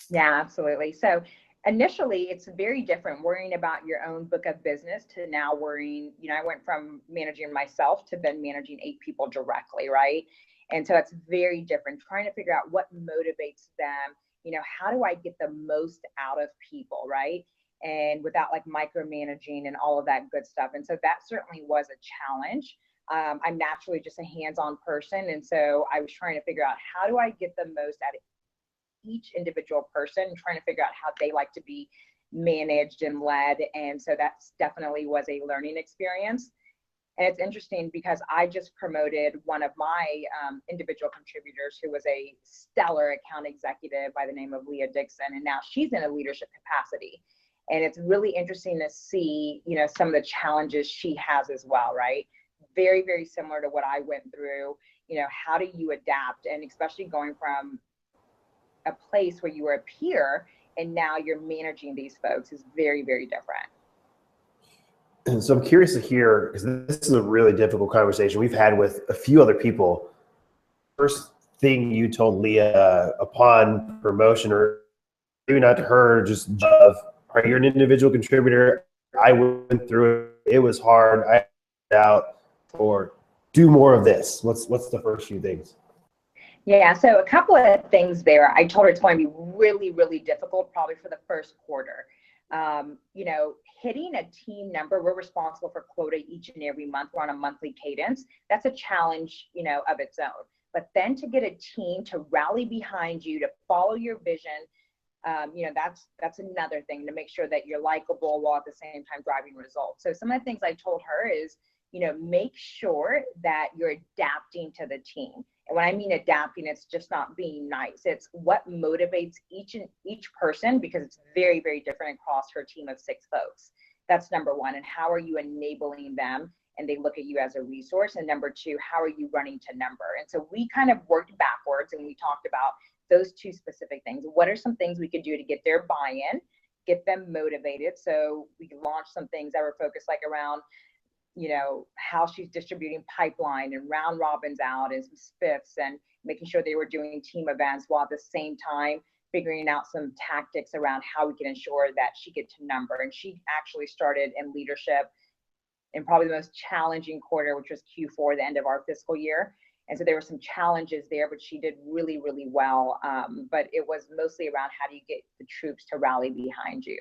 Yeah, absolutely. So initially, it's very different worrying about your own book of business to now worrying. I went from managing myself to then managing 8 people directly, right? And so it's very different, trying to figure out what motivates them. How do I get the most out of people, right? And without like micromanaging and all of that good stuff. And so that certainly was a challenge. I'm naturally just a hands-on person. And so I was trying to figure out how do I get the most out of each individual person, trying to figure out how they like to be managed and led. And so that's definitely was a learning experience. And it's interesting because I just promoted one of my individual contributors who was a stellar account executive by the name of Leah Dixon. And now she's in a leadership capacity. And it's really interesting to see, some of the challenges she has as well, right? Very, very similar to what I went through. How do you adapt? And especially going from a place where you were a peer and now you're managing these folks is very, very different. And so I'm curious to hear, because this is a really difficult conversation we've had with a few other people. First thing you told Leah upon promotion, or maybe not to her, just of, are you an individual contributor? I went through it. It was hard. I out, or do more of this. What's the first few things? Yeah, so a couple of things there. I told her it's going to be really, really difficult, probably for the first quarter. Hitting a team number, we're responsible for quota each and every month. We're on a monthly cadence. That's a challenge, of its own. But then to get a team to rally behind you, to follow your vision, that's another thing, to make sure that you're likable while at the same time driving results. So some of the things I told her is, make sure that you're adapting to the team. And when I mean adapting, it's just not being nice. It's what motivates each person, because it's very, very different across her team of 6 folks. That's number one. And how are you enabling them? And they look at you as a resource. And number 2, how are you running to number? And so we kind of worked backwards and we talked about those 2 specific things. What are some things we could do to get their buy-in, get them motivated? So we launched some things that were focused like around how she's distributing pipeline and round robins out and some spiffs, and making sure they were doing team events while at the same time figuring out some tactics around how we can ensure that she get to number. And she actually started in leadership in probably the most challenging quarter, which was Q4, the end of our fiscal year. And so there were some challenges there, but she did really, really well. But it was mostly around how do you get the troops to rally behind you.